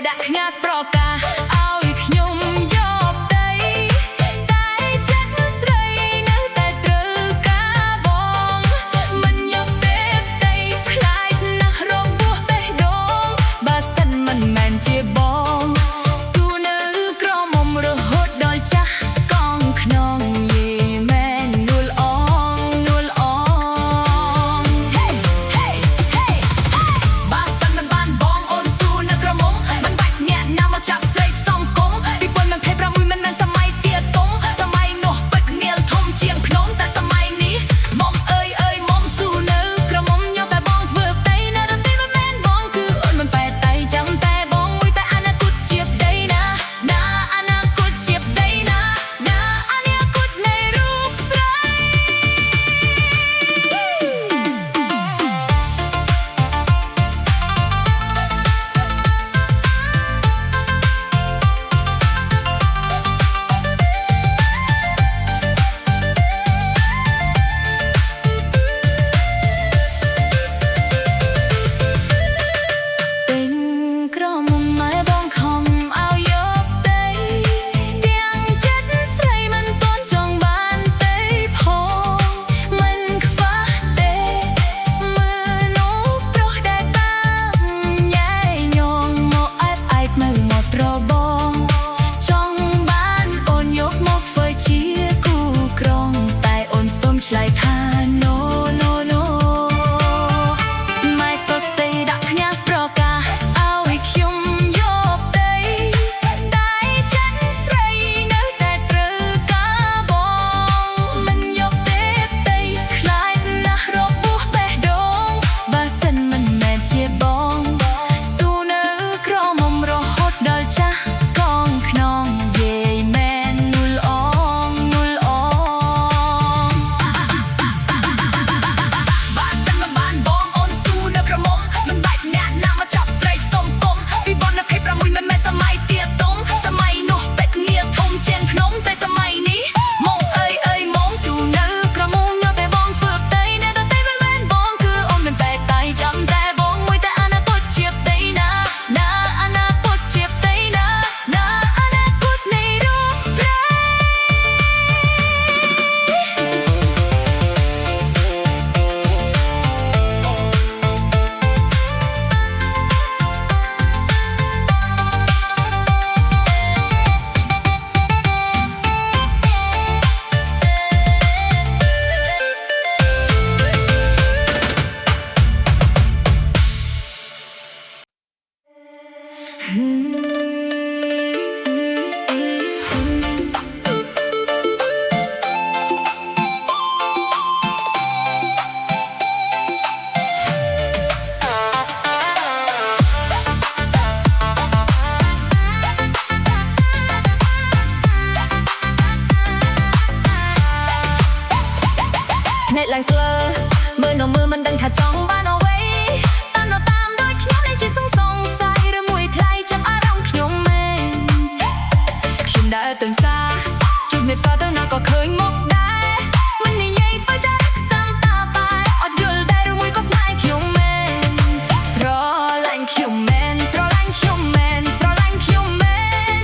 ដាក់ខ្ញាស់ប្រកាឲ្យខ្ញុំយកដីតែចិត្តស្រីនៅតែត្រូវការបងមិនយកទេដីខ្លាចណាស់របួសបេះដូងបើសិនមិនមែនជាបងសួរនៅក្រមុំរហូតដល់ចាស់កងខ្នងយេមែននួលអងនួលអងបើសិនមិនបានបងអូនសួរនៅក្រមុំមិនបាច់អ្នកណាមកចាប់ស្រីផ្សំគុំពីប៉ុនមិន26មិនមែនសម័យទាទុំសម័យនោះពិតនាលធំជាងភ្នំតែសម័យនេះមុំអើយមុំសួរនៅក្រមុំយកតែបងធ្វើផ្ទៃនៅដទីមិនមែនបងគឺអូនមិនបែកតៃចាំតែបងមួយតែអនាគតជាប្តីណាអនាគតជាប្តីណាអនាគតនៃរូបស្រីពេញក្រមុំម៉ែបងខំឲ្យយកដីទាំងចិត្តស្រីមិនទាន់ចង់បានទេផងមិនខ្វះទេមើលនោះប្រុសដែលតាមញ៉ែញងមកអែបមើលមកត្របងចង់បានអូនយកមកធ្វើជាគូក្រងតែអូនសុំឆ្លើយថា no no no ម៉ែសរសេរដាក់ខ្ញាស់ប្រកាឲ្យខ្ញុំយកដីតែចិត្តស្រីនៅតែត្រូវការបងមិនយកទេដីខ្លាចណាស់របួសបេះដូងបើសិនមិនមែនជាបងសួរនៅក្រមុំរហូតដល់ចាស់កងខ្នងយេមែននួលអងនួលអងបើសិនមិនបានបងអូនសួរនៅក្រមុំមិនបាច់អ្នកណាមកចាប់ស្រីផ្សំគុំពីប៉ុន26មិនមែនសម័យទាទុំសម័យនោះពេជ្រនាលធំជាងភ្នំតែសម័យនេះមុំអើយមុំទូនៅក្រមុំយកតែបងធ្វើផ្ទៃនៅដទីមិនមែនបងគឺអូនមិនបែកតៃចាំតែបងមួយតែអនាគតជាប្តីណាអនាគតជាប្តីណាអនាគតនៃរូបស្រី ភ្នែកឡើងស្លើមើលនៅមើលមិនដឹងថាចង់បានអ្វីតាមនៅតាមដូចខ្ញុំនេះជាសង្ស័យឬមួយថ្លៃចាប់អារម្មណ៍ខ្ញុំមែនខ្ញុំដើរទៅផ្សារជួបអ្នកផ្សារទៅណាក៏ឃើញមុខដែរមិននិយាយធ្វើចារឹកសាំតាតែអត់យល់ដែរឬមួយក៏ស្នេហ៍ខ្ញុំមែនស្រឡាញ់ខ្ញុំមែនស្រឡាញ់ខ្ញុំមែនស្រឡាញ់ខ្ញុំមែន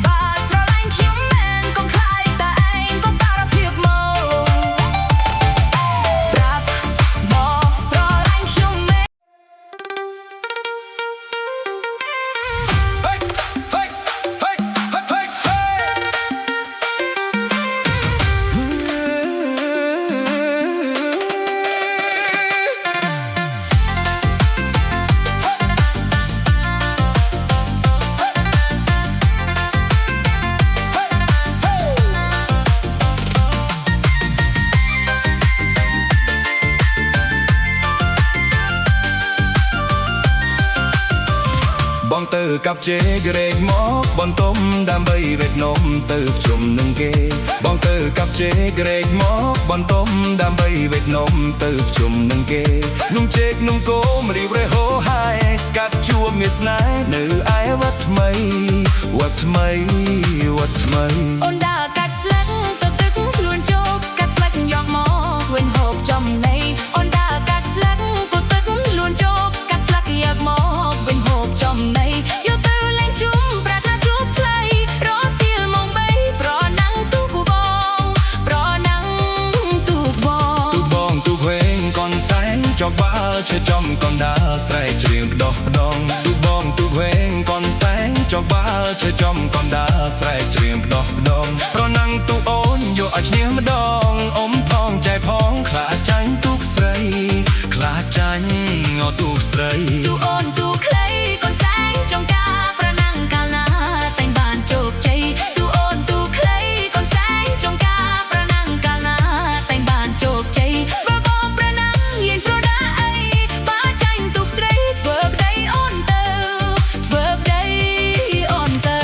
បើស្រឡាញ់ខ្ញុំមែនកុំខ្លាចតែឯងក៏សារភាពមក ប្រាប់บอกស្រឡាញ់ខ្ញុំមែន បងទៅកាប់ជេក្រែកមកបន្ទុំដើម្បីវេទនំទៅជុំនឹងគេបងទៅកាប់ជេក្រែកមកបន្ទុំដើម្បីវេទនំទៅជុំនឹងគេនំជេកនំគោមរីវរេហូហើយស្កាត់ជួបមានស្នេហ៍នៅឯវត្តថ្មីវត្តថ្មីវត្តថ្មីអូនដើរកាត់ស្លឹកទៅទឹកខ្លួនជោគកាត់ស្លឹកយកមកវិញហូបចំណីអូនដើរកាត់ស្លឹកទៅទឹកខ្លួនជោគកាត់ស្លឹកយកមកវិញហូបចំណីយកទៅលេ chơi trong con đá say chuyện đỏ đong tu bong tu veng con sáng cho ba chơi trong con đá say chuyện đỏ đong pro năng tu ôn yo ở nhớ mà đong ôm thong chạy phong khla tránh tuốc say khla tránh ngõ tuốc say tu ôn tu clay con sáng trong ca pra năng ca na thành bàn chụp cháy tu ôn tu clay con sáng trong ca pra năng ca na thành bàn chụp cháy và bom pra năng yên pro đá ấy ba tranh tuốc say vợp đây ôn tơ vợp đây ôn tơ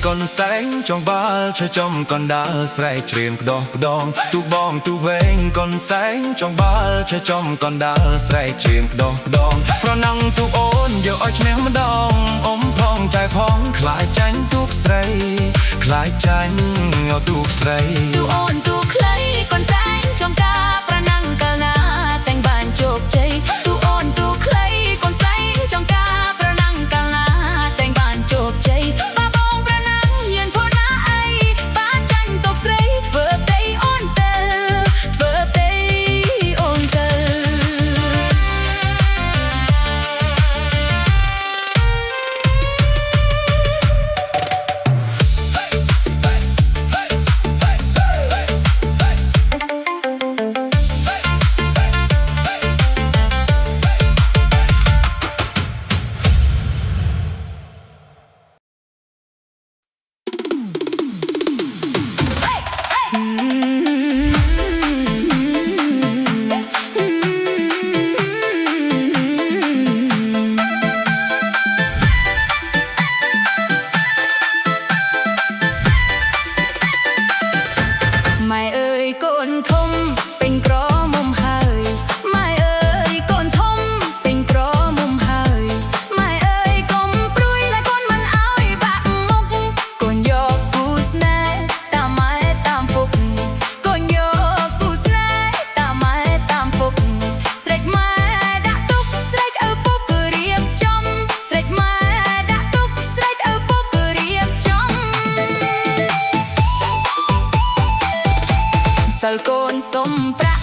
con sáng trong ba chơi trong con đá say chuyện đỏ đong tu bom tu veng con sáng trong ba chơi trong con đá say chuyện đỏ đong pro năng tu ôn yo ở nhớ mà đong ôm phong chạy phong khla tránh tuốc say khla tránh ngõ tuốc say tu ôn tu clay con sáng trong ca pra năng ca na thành bàn chụp cháy tu ôn tu clay con sáng trong ca pra năng ca na thành bàn chụp cháy ba bom pra năng yên phô na ai ba tranh tuốc say vợp đây ôn tơ vợp đây ôn tơ Mày ơi con thôngเป็นเพราะมุมหายไม่เอ้ยคนทมเป็นเพราะมุมหายไม่เอ้ยกลมปลุยและคนมันเอาไอ้บักมุกคนยกกูสแน่ตามไม้ตามฟุกคนยกกูสแน่ตามไม้ตามฟุกเสร็จมาดักตุกเสร็จเอาปุกเรียบจำเสร็จมาดักตุกเสร็จเอาปุกเรียบจำสลโกนสมประ